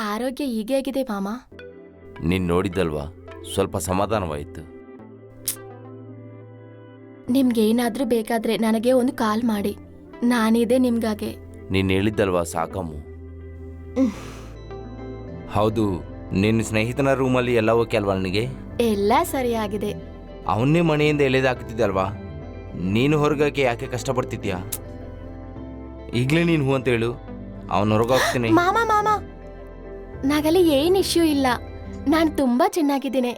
ಆರೋಗ್ಯ ಹೀಗೆ ಆಗಿದೆ ಮಾಮ. ನೀನು ನೋಡಿದ್ದಲ್ವಾ, ಸ್ವಲ್ಪ ಸಮಾಧಾನವಾಯಿತು. ನಿಮ್ಗೇನಾದ್ರೂ ಬೇಕಾದ್ರೆ ನನಗೆ ಒಂದು ಕಾಲ್ ಮಾಡಿ, ನಾನಿದೆ ನಿಮ್ಗಾಗೆ. ನೀನು ಹೇಳಿದ್ದಲ್ವಾ ಸಾಕಮ್ಮು. ಹೌದು, ನಿನ್ನ ಸ್ನೇಹಿತನ ರೂಮಲ್ಲಿ ಎಲ್ಲ ಓಕೆ ಅಲ್ವಾ? ನನಗೆ ಎಲ್ಲ ಸರಿಯಾಗಿದೆ. ಅವನ್ನೇ ಮನೆಯಿಂದ ಎಳೆದಾಕ್ತಿದ್ದಲ್ವಾ, ನೀನು ಹೊರಗಕ್ಕೆ ಯಾಕೆ ಕಷ್ಟಪಡ್ತಿದ್ಯಾ? ಈಗಲೇ ನೀನು ಹೂ ಅಂತ ಹೇಳು, ಅವನು ಹೊರಗೋಗ್ತೀನಿ. ಮಾಮ ಮಾಮ, ನಾಗಲ್ಲಿ ಏನ್ ಇಶ್ಯೂ ಇಲ್ಲ, ನಾನು ತುಂಬಾ ಚೆನ್ನಾಗಿದ್ದೀನಿ.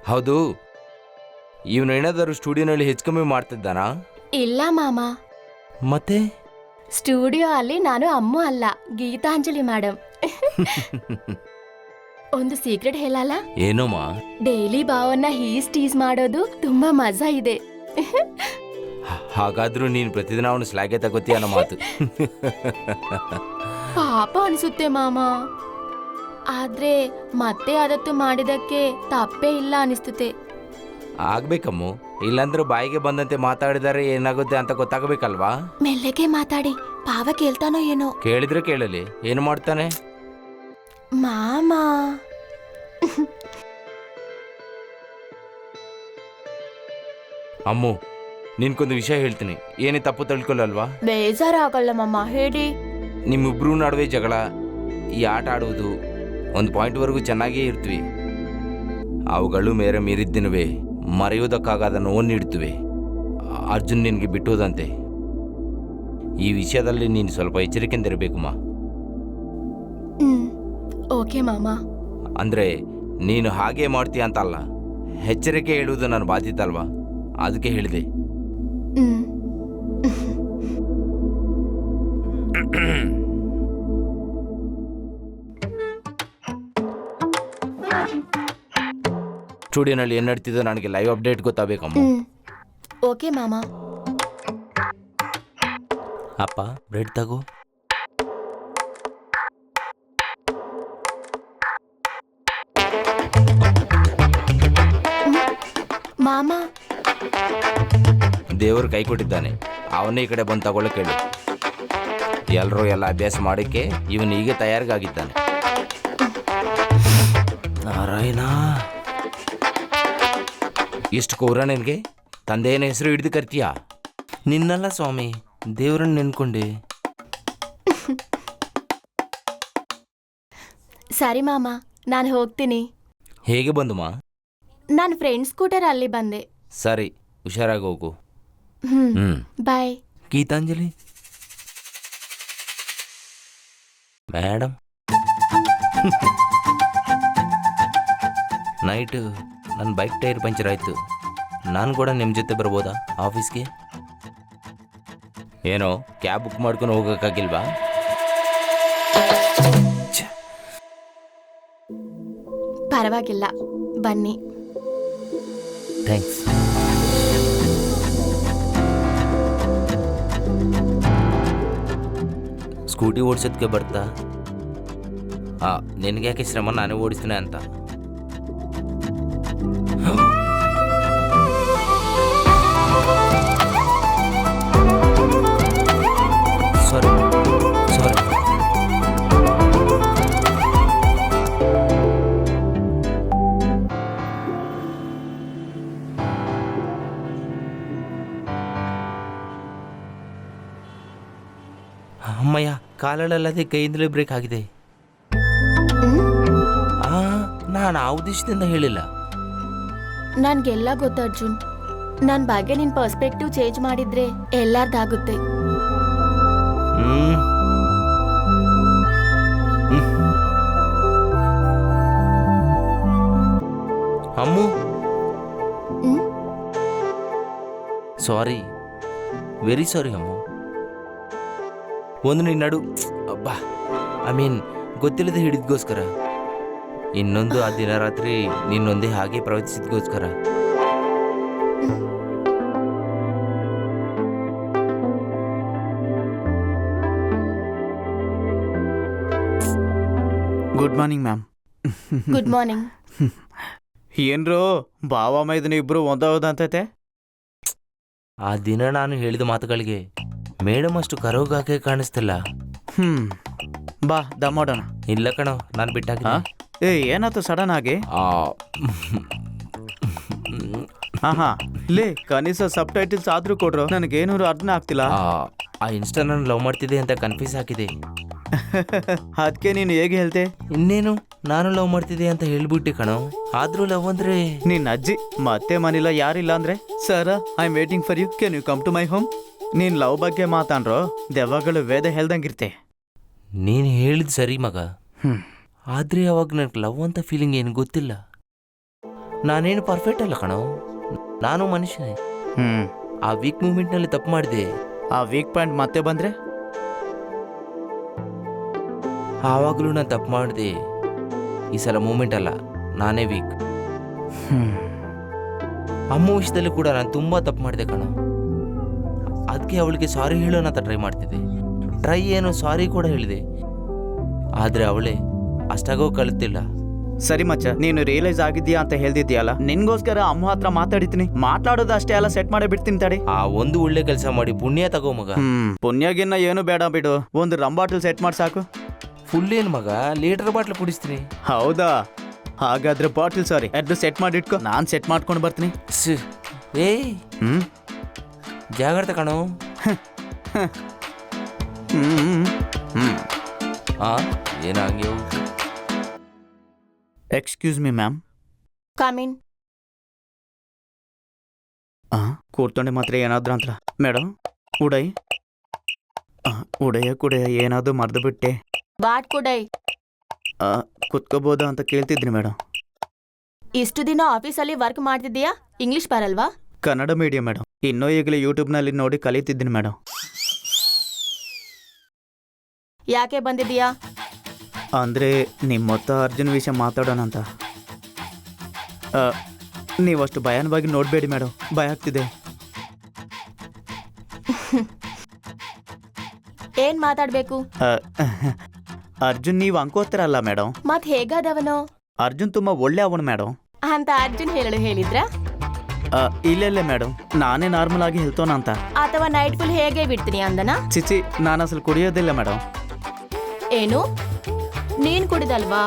ಹೌದು, ಇವನು ಏನಾದರೂ ಸ್ಟುಡಿಯೋನಲ್ಲಿ ಹೆಚ್ಚು ಕಮ್ಮಿ ಮಾಡ್ತಿದ್ದಾನಾ? ಇಲ್ಲ ಮಾಮ, ಮತ್ತೆ ಸ್ಟುಡಿಯೋ ಅಲ್ಲಿ ನಾನು ಅಮ್ಮು ಅಲ್ಲ, ಗೀತಾಂಜಲಿ ಮೇಡಮ್. ಒಂದು ಸೀಕ್ರೆಟ್ ಹೇಳಲ್ಲ? ಏನೋಮ್ಮ? ಡೈಲಿ ಭಾವನ್ನ ಟೀಸ್ ಮಾಡೋದು ತುಂಬಾ ಮಜಾ ಇದೆ. ಹಾಗಾದ್ರೂ ನೀನು ಪ್ರತಿದಿನ ಅವನು ಶ್ಲಾಘೆ ತಗೋತೀಯ ಅನ್ನೋ ಮಾತು. ಪಾಪ ಅನ್ಸುತ್ತೆ ಮಾಮ, ಆದ್ರೆ ಮತ್ತೆ ಅದತ್ತು ಮಾಡಿದಕ್ಕೆ ತಪ್ಪೇ ಇಲ್ಲ ಅನಿಸ್ತುತ್ತೆ. ಆಗ್ಬೇಕಮ್ಮು, ಇಲ್ಲಾಂದ್ರೆ ಬಾಯಿಗೆ ಬಂದಂತೆ ಮಾತಾಡಿದರೆ ಏನಾಗುತ್ತೆ ಅಂತ ಗೊತ್ತಾಗಬೇಕಲ್ವಾ? ಮೆಲ್ಲಗೆ ಮಾತಾಡಿ, ಪಾವ ಕೇಳ್ತಾನೋ ಏನೋ. ಕೇಳಿದ್ರೆ ಕೇಳಲಿ, ಏನು ಮಾಡ್ತಾನೆ ಮಾಮ. ಅಮ್ಮು, ನಿನ್ಕೊಂದು ವಿಷಯ ಹೇಳ್ತೀನಿ, ಏನೇ ತಪ್ಪು ತಿಳ್ಕೊಳ್ಳಲ್ವಾ? ಬೇಜಾರಾಗಲ್ಲ ಮಾಮ, ಹೇಳಿ. ನಿಮ್ಮಿಬ್ರು ನಡುವೆ ಜಗಳ, ಈ ಆಟ ಆಡುವುದು ಒಂದು ಪಾಯಿಂಟ್ವರೆಗೂ ಚೆನ್ನಾಗೇ ಇರ್ತೀವಿ. ಅವುಗಳು ಮೇರೆ ಮೀರಿದ್ದಿನವೇ ಮರೆಯುವುದಕ್ಕಾಗದ ನೋವು ನೀಡ್ತವೆ. ಅರ್ಜುನ್ ನಿನಗೆ ಬಿಟ್ಟುವುದಂತೆ. ಈ ವಿಷಯದಲ್ಲಿ ನೀನು ಸ್ವಲ್ಪ ಎಚ್ಚರಿಕೆಯಿಂದ ಇರಬೇಕಮ್ಮ. ಓಕೆ ಮಾಮ. ಅಂದರೆ ನೀನು ಹಾಗೆ ಮಾಡ್ತೀಯ ಅಂತ ಅಲ್ಲ, ಎಚ್ಚರಿಕೆ ಹೇಳುವುದು ನನ್ನ ಬಾಧ್ಯತೆ ಅಲ್ವಾ, ಅದಕ್ಕೆ ಹೇಳಿದೆ. ಸ್ಟುಡಿಯೋನಲ್ಲಿ ಏನು ನಡ್ತಿದ್ದೋ ನನಗೆ ಲೈವ್ ಅಪ್ಡೇಟ್ ಗೊತ್ತಾಗಬೇಕಮ್ಮ. ಓಕೆ ಮಾಮ. ಅಪ್ಪ, ಬ್ರೆಡ್ ತಗೋ. ಮಾಮ, ದೇವರು ಕೈ ಕೊಟ್ಟಿದ್ದಾನೆ, ಅವನೇ ಈ ಕಡೆ ಬಂದು ತಗೊಳ್ಳಕ್ಕೆ ಹೇಳು. ಎಲ್ಲರೂ ಎಲ್ಲ ಅಭ್ಯಾಸ ಮಾಡೋಕ್ಕೆ ಇವನು ಈಗ ತಯಾರಿಗಾಗಿದ್ದಾನೆ. ನಾರಾಯಣ, ಎಷ್ಟು ಕೋರ ನಿನಗೆ? ತಂದೆಯನ ಹೆಸರು ಹಿಡಿದು ಕರ್ತೀಯಾ? ನಿನ್ನಲ್ಲ ಸ್ವಾಮಿ, ದೇವರನ್ನು ನೆನ್ಕೊಂಡೆ. ಸರಿ ಮಾಮ, ನಾನು ಹೋಗ್ತೀನಿ. ಹೇಗೆ ಬಂದುಮಾ? ನನ್ನ ಫ್ರೆಂಡ್ ಸ್ಕೂಟರ್ ಅಲ್ಲಿ ಬಂದೆ. ಸರಿ, ಹುಷಾರಾಗಿ ಹೋಗು. ಬಾಯ್. ಗೀತಾಂಜಲಿ ಮೇಡಮ್, ನೈಟು ನನ್ನ ಬೈಕ್ ಟೈರ್ ಪಂಚರ್ ಆಯಿತು. ನಾನು ಕೂಡ ನಿಮ್ಮ ಜೊತೆ ಬರ್ಬೋದಾ ಆಫೀಸ್ಗೆ? ಏನೋ ಕ್ಯಾಬ್ ಬುಕ್ ಮಾಡ್ಕೊಂಡು ಹೋಗೋಕ್ಕಾಗಿಲ್ವಾ? ಪರವಾಗಿಲ್ಲ, ಬನ್ನಿ. ಥ್ಯಾಂಕ್ಸ್. ಸ್ಕೂಟಿ ಓಡಿಸೋದಕ್ಕೆ ಬರ್ತಾ? ನಿನಗೆ ಯಾಕೆ ಶ್ರಮ, ನಾನೇ ಓಡಿಸ್ತೀನಿ ಅಂತ. ಸಾರಿ ಸಾರಿ. ಅಮ್ಮಯ್ಯ, ಕಾಲಲ್ಲದೆ ಕೈಯಿಂದಲೇ ಬ್ರೇಕ್ ಆಗಿದೆ. ನಾನು ಆ ಉದ್ದೇಶದಿಂದ ಹೇಳಿಲ್ಲ. ನನ್ಗೆಲ್ಲ ಗೊತ್ತು ಅರ್ಜುನ್, ನನ್ನ ಬಗ್ಗೆ ನಿನ್ ಪರ್ಸ್ಪೆಕ್ಟಿವ್ ಚೇಂಜ್ ಮಾಡಿದ್ರೆ ಎಲ್ಲಾರ್ದಾಗುತ್ತೆ. ಅಮ್ಮು, ಸಾರಿ, ವೆರಿ ಸಾರಿ ಅಮ್ಮು. ಒಂದು ನಿನ್ನ ನಡು, ಅಬ್ಬಾ, ಗೊತ್ತಿಲ್ಲದೆ ಹಿಡಿದ್ಗೋಸ್ಕರ. ಇನ್ನೊಂದು ಆ ದಿನ ರಾತ್ರಿ ನಿನ್ನೊಂದೇ ಹಾಗೆ ಪ್ರವಚಿಸಿದ್ಗೋಸ್ಕರ. Good morning ma'am. Good morning. ಏನ್ರೋ ಬಾವ ಮೈದನ ಇಬ್ರು ಒಂದೋದಂತೈತೆ. ಆ ದಿನ ನಾನು ಹೇಳಿದ ಮಾತುಗಳಿಗೆ ಮೇಡಮ್ ಅಷ್ಟು ಕರೋಗಾಕೆ ಕಾಣಿಸ್ತಿಲ್ಲ. ಬಾ ದಮ್ಮೋಡೋಣ. ಇಲ್ಲ ಕಣೋ, ನಾನು ಬಿಟ್ಟಾಗ ಏನಾಯ್ತು ಸಡನ್ ಆಗಿ? ಹಾ ಲೇ, ಕನಿಷ್ಠ ಸಬ್ ಟೈಟಲ್ಸ್ ಆದ್ರೂ ಕೊಡ್ರು, ನನಗೇನೂ ಅರ್ಥ ಆಗ್ತಿಲ್ಲ. ಆ ಇನ್ಸ್ಟಾ ನಾನು ಲವ್ ಮಾಡ್ತಿದ್ದೆ ಅಂತ ಕನ್ಫ್ಯೂಸ್ ಆಗಿದೆ. ಅದಕ್ಕೆ ನೀನು ಹೇಗೆ ಹೇಳ್ತೆ? ಇನ್ನೇನು, ನಾನು ಲವ್ ಮಾಡ್ತಿದ್ದೆ ಅಂತ ಹೇಳ್ಬಿಟ್ಟೆ ಕಣೋ. ಆದ್ರೂ ಲವ್ ಅಂದ್ರೆ ನಿನ್ನ ಅಜ್ಜಿ ಮತ್ತೆ ಮನಿಲ್ಲ ಯಾರಿಲ್ಲ ಅಂದ್ರೆ, sir I am waiting for you, can you come to my home? ನೀನ್ ಲವ್ ಬಗ್ಗೆ ಮಾತಾಡ್ರೋ ದೆವ್ವಗಳು ವೇದ ಹೇಳ್ದಂಗಿರ್ತೆ. ನೀನು ಹೇಳಿದ್ ಸರಿ ಮಗ, ಆದ್ರೆ ಅವಾಗ ನನಗೆ ಲವ್ ಅಂತ ಫೀಲಿಂಗ್ ಏನು ಗೊತ್ತಿಲ್ಲ. ನಾನೇನು ಪರ್ಫೆಕ್ಟ್ ಅಲ್ಲ ಕಣೋ, ನಾನು ಮನುಷ್ಯನೇ. ಆ ವೀಕ್ ಮೂಮೆಂಟ್ನಲ್ಲಿ ತಪ್ಪು ಮಾಡಿದೆ. ಆ ವೀಕ್ ಪಾಯಿಂಟ್ ಮತ್ತೆ ಬಂದ್ರೆ ಆವಾಗಲೂ ನಾನು ತಪ್ಪು ಮಾಡಿದೆ. ಈ ಸಲ ಮೂಮೆಂಟ್ ಅಲ್ಲ, ನಾನೇ ವೀಕ್. ಅಮ್ಮ ವಿಷಯದಲ್ಲಿ ಕೂಡ ನಾನು ತುಂಬ ತಪ್ಪು ಮಾಡಿದೆ ಕಣೋ. ಅದಕ್ಕೆ ಅವಳಿಗೆ ಸಾರಿ ಹೇಳೋಣ ಅಂತ ಟ್ರೈ ಮಾಡ್ತಿದ್ದೆ. ಟ್ರೈ ಏನು, ಸಾರಿ ಕೂಡ ಹೇಳಿದೆ. ಆದರೆ ಅವಳೇ ಅಷ್ಟಾಗೋ ಕಲಿತಿಲ್ಲ. ಸರಿ ಮಚ್ಚ, ನೀನು ರಿಯಲೈಸ್ ಆಗಿದ್ಯಾ ಅಂತ ಹೇಳ್ದಿದ್ಯಲ್ಲ, ನಿನ್ಗೋಸ್ಕರ ಅಮ್ಮ ಹತ್ರ ಮಾತಾಡಿತೀನಿ. ಮಾತಾಡೋದು ಅಷ್ಟೇ ಅಲ್ಲ, ಸೆಟ್ ಮಾಡಿ ಬಿಡ್ತೀನಿ ತಡಿ. ಆ ಒಂದು ಒಳ್ಳೆ ಕೆಲಸ ಮಾಡಿ ಪುಣ್ಯ ತಗೋ ಮಗ. ಪುಣ್ಯಗಿನ್ನ ಏನು ಬೇಡ ಬಿಡು, ಒಂದು ರಮ್ ಬಾಟಲ್ ಸೆಟ್ ಮಾಡಿ ಸಾಕು. ಫುಲ್ ಏನು ಮಗ, ಲೀಟರ್ ಬಾಟ್ಲ್ ಕುಡಿಸ್ತೀನಿ. ಹೌದಾ? ಹಾಗಾದ್ರೆ ಬಾಟಲ್ ಸಾರಿ ಎರಡು ಸೆಟ್ ಮಾಡಿ ಇಟ್ಕೋ, ನಾನು ಸೆಟ್ ಮಾಡ್ಕೊಂಡು ಬರ್ತೀನಿ. ಏಯ್ ಜಾಗ್ರತೆ ಕಣೋ. ಏನ ಹಂಗೆ? Excuse me ma'am. ಕಮಿನ್. ಕೂರ್ತೊಂಡೆ ಮಾತ್ರ ಏನಾದ್ರು ಅಂತ ಮೇಡಮ್. ಉಡೈ ಕುಡೆಯ ಏನಾದ್ರು ಮರ್ದು ಬಿಟ್ಟೆ. ಬಾಟ್ ಕುಡೈ. ಕುತ್ಕೋಬೋದಾ ಅಂತ ಕೇಳ್ತಿದ್ರಿ ಮೇಡಮ್. ಇಷ್ಟು ದಿನ ಆಫೀಸಲ್ಲಿ ವರ್ಕ್ ಮಾಡ್ತಿದ್ದೀಯಾ? ಇಂಗ್ಲಿಷ್ ಬರಲ್ವಾ? Kannada medium madam. ಇನ್ನೂ ಈಗಲೇ ಯೂಟ್ಯೂಬ್ನಲ್ಲಿ ನೋಡಿ ಕಲಿತಿದ್ದೀನಿ ಮೇಡಮ್. ಯಾಕೆ ಬಂದಿದ್ದೀಯಾ? ಅಂದರೆ ನಿಮ್ಮ ಮೊತ್ತ ಅರ್ಜುನ್ ವಿಷಯ ಮಾತಾಡೋಣ ಅಂತ. ನೀವಷ್ಟು ಭಯಾನವಾಗಿ ನೋಡಬೇಡಿ ಮೇಡಮ್, ಭಯ ಆಗ್ತಿದೆ. ಏನ್ ಮಾತಾಡ್ಬೇಕು? ಅರ್ಜುನ್ ನೀವು ಅನ್ಕೋತಿರಲ್ಲ ಮೇಡಮ್. ಮತ್ ಹೇಗಾದವನು? ಅರ್ಜುನ್ ತುಂಬಾ ಒಳ್ಳೆ ಅವನು ಮೇಡಮ್ ಅಂತ ಅರ್ಜುನ್ ಹೇಳಲು ಹೇಳಿದ್ರ? ಇಲ್ಲ ಮೇಡಮ್, ನಾನೇ ನಾರ್ಮಲ್ ಆಗಿ ಹೇಳ್ತೋಣ ಅಂತ. ಅಥವಾ ನೈಟ್ ಫುಲ್ ಹೇಗೆ ಬಿಡ್ತೀನಿ ಅಂದನ? ಚಿಚಿ, ನಾನು ಅಸಲು ಕುಡಿಯೋದಿಲ್ಲ ಮೇಡಮ್. ಏನು, ನೀನ್ ಕುಡಿದಲ್ವಾ?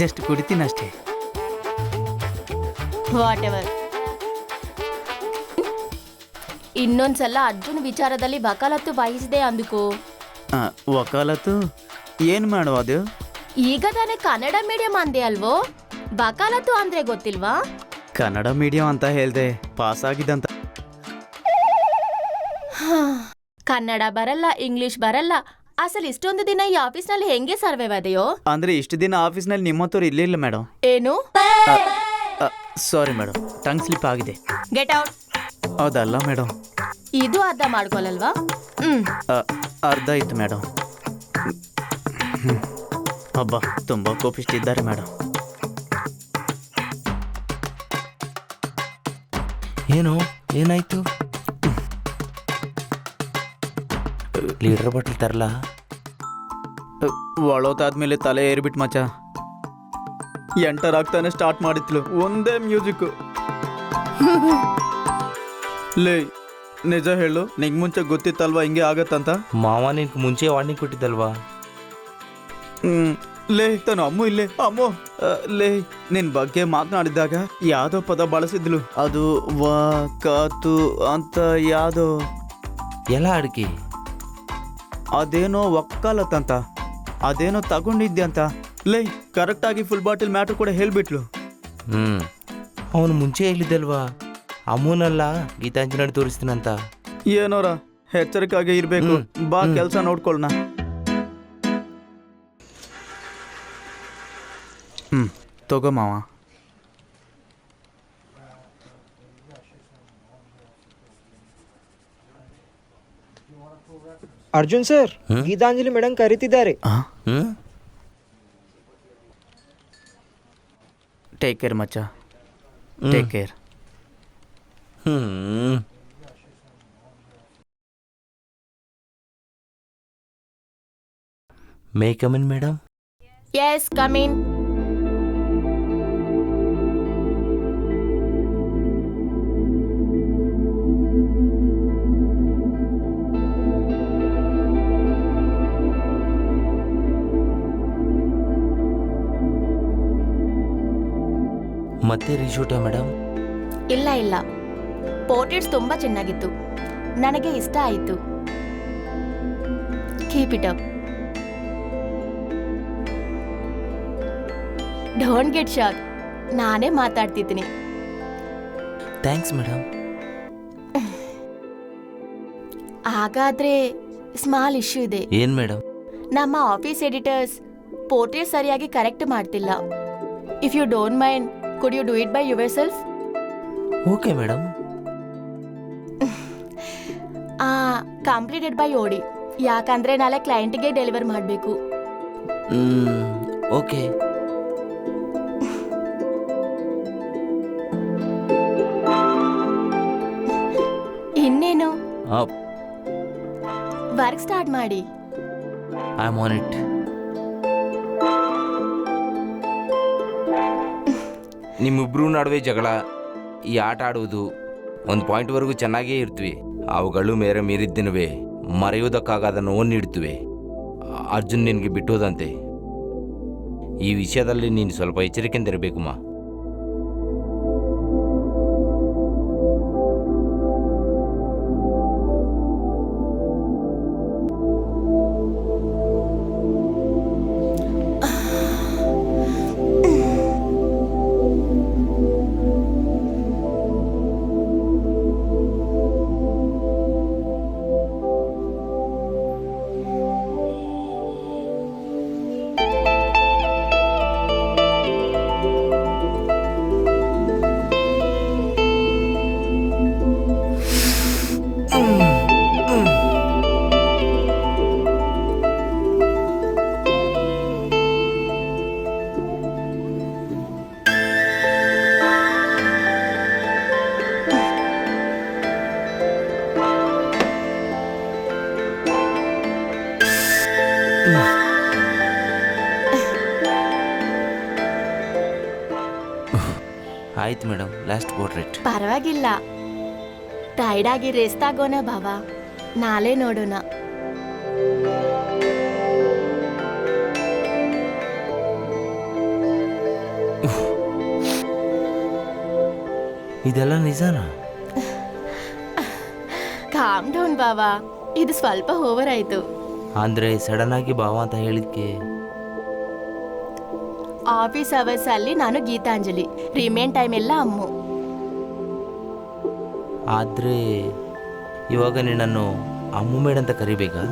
ಜಸ್ಟ್ ಕುಡಿತೀನಿ ಅಷ್ಟೇ. What ever. ಇನ್ನೊಂದ್ಸಲ ಅರ್ಜುನ್ ವಿಚಾರದಲ್ಲಿ ವಕಾಲತ್ತು ವಹಿಸಿದೆ ಅಂದುಕೋ. ವಕಾಲತ್ತು ಏನು ಮಾಡುವ ಅದು? ಈಗ ತಾನೇ ಕನ್ನಡ ಮೀಡಿಯಂ ಅಂದೆ ಅಲ್ವೋ, ವಕಾಲತ್ತು ಅಂದ್ರೆ ಗೊತ್ತಿಲ್ವಾ? ಕನ್ನಡ ಮೀಡಿಯಂ ಅಂತ ಹೇಳ್ದೆ, ಪಾಸ್ ಆಗಿದ್ದಂತ. ಕನ್ನಡ ಬರಲ್ಲ, ಇಂಗ್ಲಿಷ್ ಬರಲ್ಲ. ಅಸಲ್ ಇಷ್ಟೊಂದು ದಿನ ಈ ಆಫೀಸ್ನಲ್ಲಿ ಹೆಂಗೆ ಸರ್ವೈವ್ ಅದೆಯೋ? ಅಂದ್ರೆ ಇಷ್ಟು ದಿನ ಆಫೀಸ್ನಲ್ಲಿ ನಿಮ್ಮತ್ತವ್ರು ಇರ್ಲಿಲ್ಲ ಮೇಡಮ್. ಏನು? ಸಾರಿ ಮೇಡಮ್, ಟಂಗ್ ಸ್ಲಿಪ್ ಆಗಿದೆ. Get out. ಹೌದಲ್ಲ ಮೇಡಮ್? ಇದು ಅರ್ಧ ಮಾಡ್ಕೊಳಲ್ವಾ? ಅರ್ಧ ಇತ್ತು ಮೇಡಮ್. ಹಬ್ಬ, ತುಂಬಾ ಕೋಪಿಸ್ತಿದ್ದಾರೆ ಮೇಡಮ್. ಏನು, ಏನಾಯ್ತು? ಲೀಟರ್ ಬಾಟಲ್ ತರಲ್ಲ? ಒಳೋತಾದ್ಮೇಲೆ ತಲೆ ಏರ್ಬಿಟ್ಟು ಮಚ್ಚ. ಎಂಟರ್ ಆಗ್ತಾನೆ ಸ್ಟಾರ್ಟ್ ಮಾಡಿತ್ಲು, ಒಂದೇ ಮ್ಯೂಸಿಕ್. ಲೇ, ನಿಜ ಹೇಳು, ನಿಂಗೆ ಮುಂಚೆ ಗೊತ್ತಿತ್ತಲ್ವಾ ಹಿಂಗೆ ಆಗತ್ತಂತ? ಮಾವ ನಿನ್ಗೆ ಮುಂಚೆ ವಾರ್ನಿಂಗ್ ಕೊಟ್ಟಿದ್ದಲ್ವಾ? ಲೇ, ತನ್ನ ಅಮ್ಮು ಇಲ್ಲೇ. ಅಮ್ಮು, ಲೇ, ನಿನ್ ಬಗ್ಗೆ ಮಾತನಾಡಿದಾಗ ಯಾವ್ದೋ ಪದ ಬಳಸಿದ್ಲು, ಅದು ವಾ ಕಾತು ಅಂತ. ಯಾವ್ದೋ ಎಲ್ಲ ಅಡಿಕೆ, ಅದೇನೋ ಒಕ್ಕಲತ್ತಂತ, ಅದೇನೋ ತಗೊಂಡಿದ್ದೆ ಅಂತ. ಲೇ, ಕರೆಕ್ಟಾಗಿ ಫುಲ್ ಬಾಟಲ್ ಮ್ಯಾಟ್ರ್ ಕೂಡ ಹೇಳ್ಬಿಟ್ಲು. ಅವನು ಮುಂಚೆ ಹೇಳಿದ್ದಲ್ವಾ, ಅಮ್ಮನಲ್ಲ ಗೀತಾಂಜಲಿ ತೋರಿಸ್ತೀನಂತ. ಏನೋರ ಎಚ್ಚರಿಕೆಯಾಗಿ ಇರ್ಬೇಕು. ಬಾ, ಕೆಲಸ ನೋಡ್ಕೊಳ್ಳೋಣ. ತಗೋ ಮಾವ. ಅರ್ಜುನ್ ಸರ್, ಗೀತಾಂಜಲಿ ಮೇಡಮ್ ಕರೀತಿದ್ದಾರೆ. ಟೇಕ್ ಕೇರ್ ಮಚ್ಚ, take care. May come in madam? Yes, come in. ಮತ್ತೆ ರೀಶೂಟಾ ಮೇಡಮ್? ಇಲ್ಲ ಇಲ್ಲ, ಪೋರ್ಟ್ರೇಟ್ಸ್ ತುಂಬಾ ಚೆನ್ನಾಗಿತ್ತು, ನನಗೆ ಇಷ್ಟ ಆಯಿತು. Keep it up. Don't get shock, ನಾನೇ ಮಾತಾಡ್ತಿದ್ದೀನಿ. Thanks madam. ಹಾಗಾದ್ರೆ ಸ್ಮಾಲ್ ಇಶ್ಯೂ ಇದೆ. ಏನು ಮೇಡಮ್? ನಮ್ಮ ಆಫೀಸ್ ಎಡಿಟರ್ಸ್ ಪೋರ್ಟ್ರೇಟ್ ಸರಿಯಾಗಿ ಕರೆಕ್ಟ್ ಮಾಡ್ತಿಲ್ಲ. If you don't mind, could you do it by yourself? Okay madam. Completed by ಓಡಿ, ಯಾಕಂದ್ರೆ ನಾಳೆ ಕ್ಲೈಂಟಿಗೆ ಡೆಲಿವರ್ ಮಾಡಬೇಕು. ಓಕೆ. ಇನ್ನೇನು, ವರ್ಕ್ ಸ್ಟಾರ್ಟ್ ಮಾಡಿ. I am on it. ನಿಮ್ಮಿಬ್ರು ನಡುವೆ ಜಗಳ, ಈ ಆಟ ಆಡುವುದು ಒಂದು ಪಾಯಿಂಟ್ವರೆಗೂ ಚೆನ್ನಾಗೇ ಇರ್ತೀವಿ. ಅವುಗಳು ಮೀರಿದ್ದಿನವೇ ಮರೆಯುವುದಕ್ಕಾಗದ ನೋವು ನೀಡ್ತವೆ. ಅರ್ಜುನ್ ನಿನಗೆ ಬಿಟ್ಟೋದಂತೆ. ಈ ವಿಷಯದಲ್ಲಿ ನೀನು ಸ್ವಲ್ಪ ಎಚ್ಚರಿಕೆಯಿಂದ ಇರಬೇಕಮ್ಮ. ಆಯ್ತು ಮೇಡಮ್, ಲಾಸ್ಟ್ ಪೋರ್ಟ್ರೇಟ್. ಪರವಾಗಿಲ್ಲ, ಟೈರ್ಡ್ ಆಗಿ ರೆಸ್ಟ್ ಆಗೋಣ ಭಾವ, ನಾಳೆ ನೋಡೋಣ. ಇದೆಲ್ಲ ನಿಜನಾ? ಕಾಮ್ ಡೌನ್ ಭಾವ, ಇದು ಸ್ವಲ್ಪ ಓವರ್ ಆಯ್ತು. ಅಂದ್ರೆ ಸಡನ್ ಆಗಿ ಭಾವ ಅಂತ ಹೇಳಿದ್ಕೆ? ಆಫೀಸ್ ಅವರ್ಸ್ ಅಲ್ಲಿ ನಾನು ಗೀತಾಂಜಲಿ, ರಿಮೇನ್ ಟೈಮ್ ಎಲ್ಲ ಅಮ್ಮು. ಆದ್ರೆ ಇವಾಗ ನಿನ್ನನ್ನು ಅಮ್ಮು ಮೇಡ್ ಅಂತ ಕರಿಬೇಕಾ?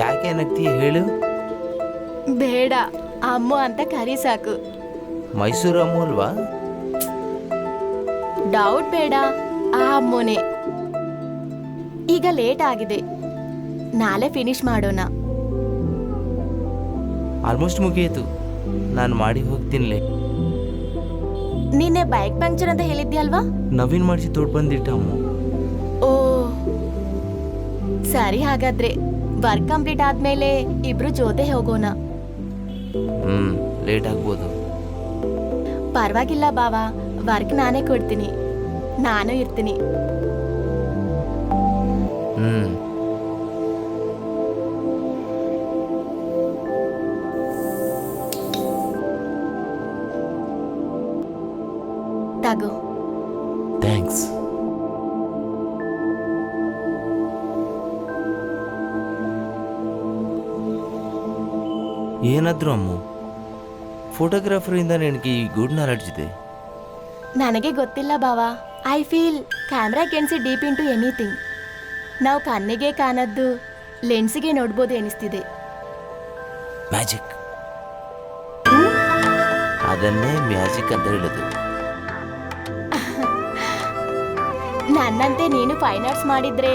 ಯಾಕೆ ನಗ್ತೀಯ ಹೇಳು? ಬೇಡ, ಅಮ್ಮು ಅಂತ ಕರಿ ಸಾಕು. ಮೈಸೂರು ಅಮ್ಮು ಅಲ್ವಾ? ಡೌಟ್ ಬೇಡ, ಆ ಅಮ್ಮುನೇ. ಈಗ ಲೇಟ್ ಆಗಿದೆ, ನಾಳೆ ಫಿನಿಶ್ ಮಾಡೋಣ. ಆಲ್ಮೋಸ್ಟ್ ಮುಗಿಯಿತು, ನಾನು ಮಾಡಿ ಹೋಗ್ತೀನಿಲೆ. ನಿನ್ನೆ ಬೈಕ್ ಪಂಕ್ಚರ್ ಅಂತ ಹೇಳಿದ್ಯಲ್ವಾ? ನವೀನ್ ಮಾಡಿಸಿ ತೋಡ್ ಬಂದಿಟ್ಟ ಅಮ್ಮ. ಓ ಸರಿ, ಹಾಗಾದ್ರೆ ವರ್ಕ್ ಕಂಪ್ಲೀಟ್ ಆದ್ಮೇಲೆ ಇಬ್ರು ಜೊತೆ ಹೋಗೋಣ. ಲೇಟ್ ಆಗ್ಬೋದು. ಪರವಾಗಿಲ್ಲ ಬಾವಾ, ವರ್ಕ್ ನಾನೇ ಕೊಡ್ತೀನಿ, ನಾನು ಇರ್ತೀನಿ. ತಗೋ. ಥ್ಯಾಂಕ್ಸ್. ಏನಾದ್ರು ಅಮ್ಮ, ಫೋಟೋಗ್ರಾಫರಿಂದ ನಿನಗೆ ಈ ಗುಡ್ ನಾಲೆಡ್ಜ್ ಇದೆ? ನನಗೆ ಗೊತ್ತಿಲ್ಲ ಬಾವಾ, I feel camera can see deep into anything. ನಾವು ಕಣ್ಣಿಗೆ ಕಾಣದ್ದು ಲೆನ್ಸಿಗೆ ನೋಡ್ಬೋದು ಎನಿಸ್ತಿದೆ. ಮ್ಯಾಜಿಕ್, ಅದನ್ನೇ ಮ್ಯಾಜಿಕ್ ಅಂತ ಹೇಳೋದು. ನನ್ನಂತೆ ನೀನು ಫೈನ್ ಆರ್ಟ್ಸ್ ಮಾಡಿದ್ರೆ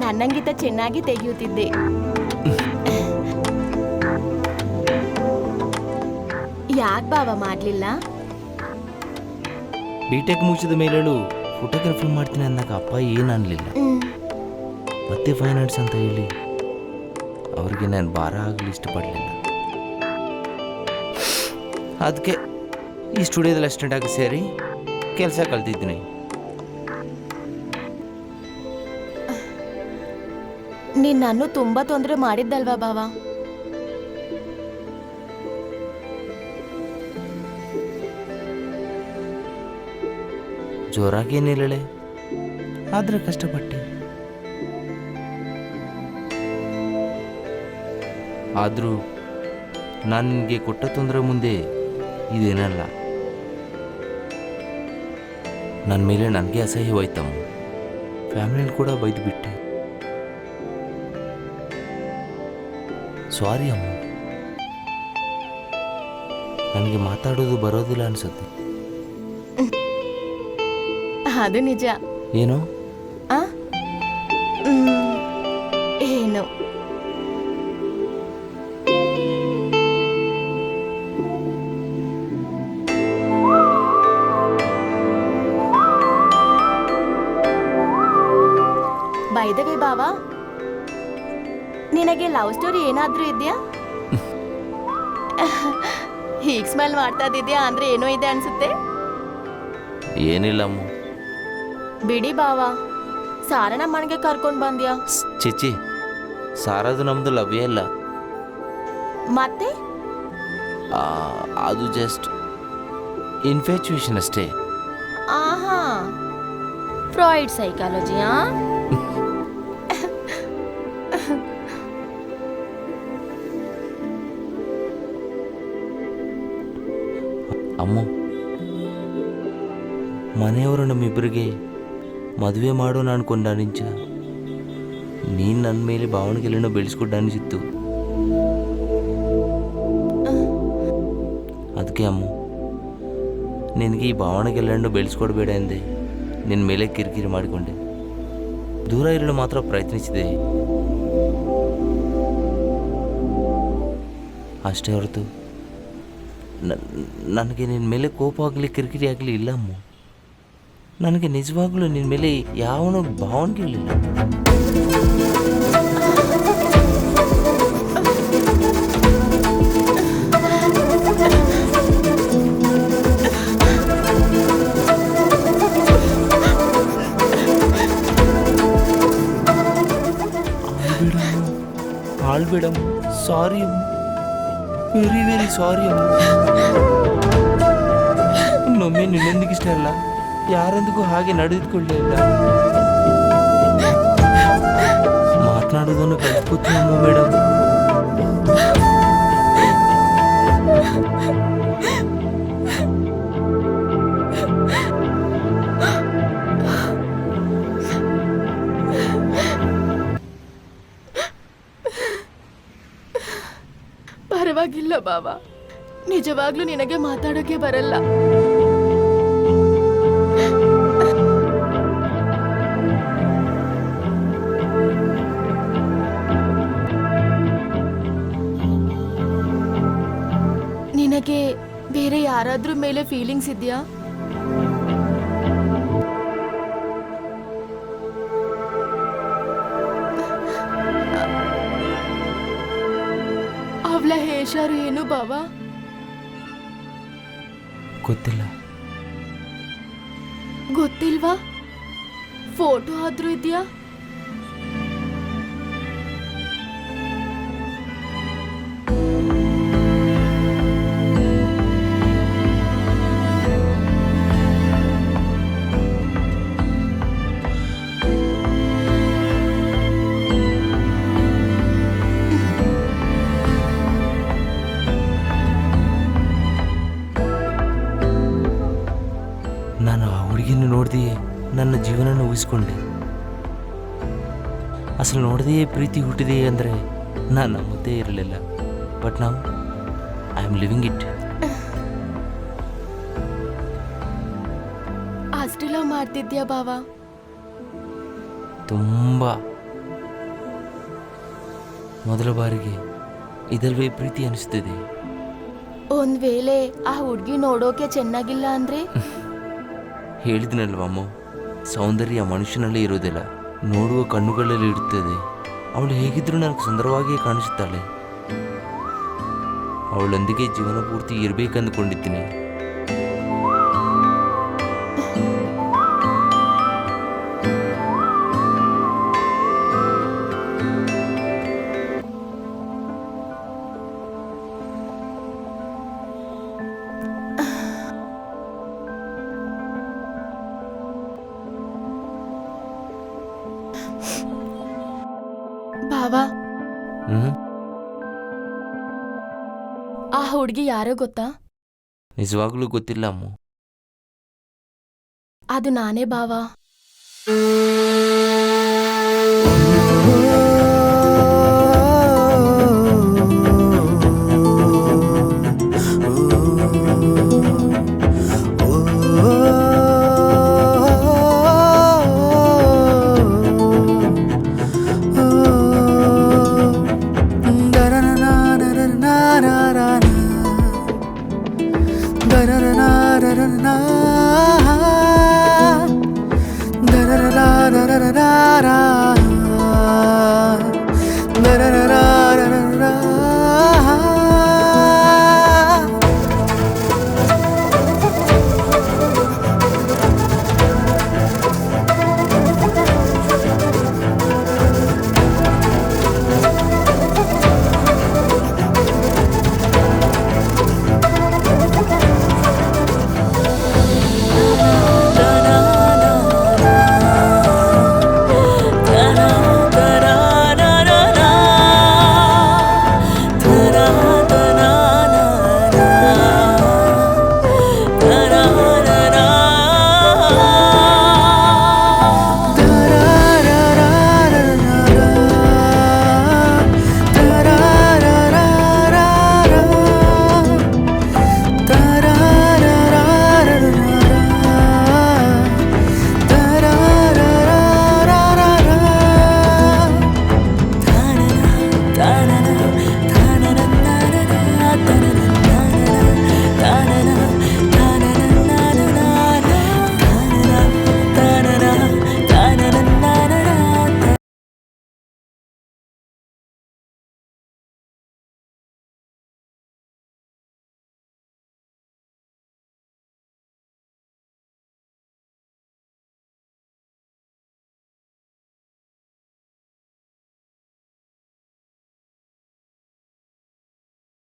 ನನ್ನಂಗಿಂತ ಚೆನ್ನಾಗಿ ತೆಗೆಯುತ್ತಿದ್ದೆ. ಯಾಕೆ ಬಾವ ಮಾಡಲಿಲ್ಲ? ಬಿಟೆಕ್ ಮುಗಿಸಿದ ಮೇಲೇಳು ಫೋಟೋಗ್ರಫಿ ಮಾಡ್ತೀನಿ ಅಂದಾಗ ಅಪ್ಪ ಏನು ಅನ್ನಲಿಲ್ಲ. ಮತ್ತೆ ಫೈನ್ ಆರ್ಟ್ಸ್ ಅಂತ ಹೇಳಿ ಅವ್ರಿಗೆ ನಾನು ಭಾರ ಆಗಲಿ ಇಷ್ಟಪಡಲಿಲ್ಲ. ಅದಕ್ಕೆ ಈ ಸ್ಟುಡಿಯೋದಲ್ಲಿ ಅಸಿಸ್ಟೆಂಟ್ ಆಗಿ ಸೇರಿ ಕೆಲಸ ಕಲ್ತಿದ್ದೀನಿ. ನೀನು ನಾನು ತುಂಬ ತೊಂದರೆ ಮಾಡಿದ್ದಲ್ವಾ ಬಾವ? ಜೋರಾಗೇನಿಲ್ಲಳೆ, ಆದ್ರೆ ಕಷ್ಟಪಟ್ಟೆ. ಆದರೂ ನಾನು ನಿನಗೆ ಕೊಟ್ಟ ತೊಂದರೆ ಮುಂದೆ ಇದೇನಲ್ಲ. ನನ್ನ ಮೇಲೆ ನನಗೆ ಅಸಹ್ಯವಾಯ್ತಮ್ಮ. ಫ್ಯಾಮಿಲಿನ ಕೂಡ ಬೈದು ಬಿಟ್ಟೆ. ಸಾರಿ ಅಮ್ಮ. ನನಗೆ ಮಾತಾಡೋದು ಬರೋದಿಲ್ಲ ಅನ್ಸುತ್ತೆ. ಅದು ನಿಜ. ಏನೋ ಆ ಮ್, ಏನು ಬೈದವೆ ಬಾವಾ, ನಿನಗೆ ಲವ್ ಸ್ಟೋರಿ ಏನಾದ್ರೂ ಇದೆಯಾ? ಹೀಗ್ ಸ್ಮೈಲ್ ಮಾಡ್ತಾ ಇದ್ಯಾ ಅಂದ್ರೆ ಏನೋ ಇದೆ ಅನ್ಸುತ್ತೆ. ಏನಿಲ್ಲ ಅಮ್ಮ. ಬಿಡಿ ಬಾವಾ, ಸಾರಣ ಮನೆಗೆ ಕರ್ಕೊಂಡ್ ಬಂದ್ಯಾ? ಚಿಚ್ಚಿ, ಸಾರದು ನಮ್ದು ಲವ್ಯೇ ಇಲ್ಲ. ಮತ್ತೆ ಅದು ಜಸ್ಟ್ ಇನ್ಫ್ಯಾಚುಯೇಷನ್ ಅಷ್ಟೇ. ಆಹಾ, ಫ್ರಾಯ್ಡ್ ಸೈಕಾಲಜಿಯಾ? ಅಮ್ಮ, ಮನೆಯವರು ನಮ್ಮಿಬ್ಬರಿಗೆ ಮದುವೆ ಮಾಡೋಣ ಅನ್ಕೊಂಡ ನಿಂಚ. ನೀನು ನನ್ನ ಮೇಲೆ ಭಾವನೆಗೆಲ್ಲನೂ ಬೆಳೆಸ್ಕೊಟ್ಟ ಅನಿಸಿತ್ತು. ಅದಕ್ಕೆ ಅಮ್ಮ, ನಿನಗೆ ಈ ಭಾವನೆಗೆಲ್ಲನೂ ಬೆಳೆಸ್ಕೊಡ್ಬೇಡ ಎಂದೆ ನಿನ್ನ ಮೇಲೆ ಕಿರಿಕಿರಿ ಮಾಡಿಕೊಂಡೆ. ದೂರ ಇರಲು ಮಾತ್ರ ಪ್ರಯತ್ನಿಸಿದೆ ಅಷ್ಟೇ ಹೊರತು ನನಗೆ ನಿನ್ನ ಮೇಲೆ ಕೋಪ ಆಗಲಿ ಕಿರಿಕಿರಿ ಆಗಲಿ ಇಲ್ಲ ಅಮ್ಮ. ನನಗೆ ನಿಜವಾಗ್ಲೂ ನಿನ್ನ ಮೇಲೆ ಯಾವನೂ ಭಾವನೆಗಳಿಲ್ಲ. ಆಳ್ಬೇಡಮ್ಮ, ಸಾರಿ ಅಮ್ಮ, ವೆರಿ ವೆರಿ ಸಾರಿ ಅಮ್ಮ. ಇನ್ನೊಮ್ಮೆ ನಿನ್ನೊಂದಿಗೆ ಇಷ್ಟ ಅಲ್ಲ, ಯಾರೊಂದಿಗೂ ಹಾಗೆ ನಡೆದುಕೊಳ್ಳಲಿಲ್ಲ. ಮಾತನಾಡೋದನ್ನು ಕಲ್ತ್ಕೋತೀನಿ ಅಮ್ಮ ಮೇಡಮ್. ಪರವಾಗಿಲ್ಲ ಬಾವಾ, ನಿಜವಾಗ್ಲೂ ನಿನಗೆ ಮಾತಾಡೋಕೆ ಬರಲ್ಲ. ನಿನಗೆ ಬೇರೆ ಯಾರಾದ್ರೂ ಮೇಲೆ ಫೀಲಿಂಗ್ಸ್ ಇದೆಯಾ? ಅವಳ ಹೇಷಾರು ಏನು ಬಾವಾ? ಗೊತ್ತಿಲ್ಲ. ಗೊತ್ತಿಲ್ವಾ? ಫೋಟೋ ಆದ್ರೂ ಇದೆಯಾ? ನಾನು ಆ ಹುಡುಗಿನ ನೋಡ್ದೆಯೇ ನನ್ನ ಜೀವನನ ಊಹಿಸ್ಕೊಂಡೆ. ಅಸಲು ನೋಡದೆಯೇ ಪ್ರೀತಿ ಹುಟ್ಟಿದೆ ಅಂದರೆ ನಾನು ನಂಬುತ್ತೇ ಇರಲಿಲ್ಲ. ಬಟ್ ನಾವು ಐ ಆಮ್ ಲಿವಿಂಗ್ ಇಟ್. ಅಷ್ಟೆಲ್ಲ ಮಾಡ್ತಿದ್ಯಾ ಬಾವಾ? ತುಂಬ. ಮೊದಲ ಬಾರಿಗೆ ಇದಲ್ವೇ ಪ್ರೀತಿ ಅನಿಸ್ತಿದೆ. ಒಂದ್ ವೇಳೆ ಆ ಹುಡ್ಗಿ ನೋಡೋಕೆ ಚೆನ್ನಾಗಿಲ್ಲ ಅಂದ್ರೆ? ಹೇಳಿದ್ನಲ್ವಮ್ಮ, ಸೌಂದರ್ಯ ಮನುಷ್ಯನಲ್ಲಿ ಇರೋದಿಲ್ಲ, ನೋಡುವ ಕಣ್ಣುಗಳಲ್ಲಿ ಇರುತ್ತದೆ. ಅವಳು ಹೇಗಿದ್ರೂ ನನಗೆ ಸುಂದರವಾಗಿಯೇ ಕಾಣಿಸುತ್ತಾಳೆ. ಅವಳೊಂದಿಗೆ ಜೀವನ ಪೂರ್ತಿ ಇರಬೇಕಂದುಕೊಂಡಿದ್ದೀನಿ. ಬಾವಾ, ಹ್ಞೂ ಆ ಹುಡುಗಿ ಯಾರೋ ಗೊತ್ತಾ? ನಿಜವಾಗ್ಲೂ ಗೊತ್ತಿಲ್ಲ ಅಮ್ಮು. ಅದು ನಾನೇ ಬಾವಾ.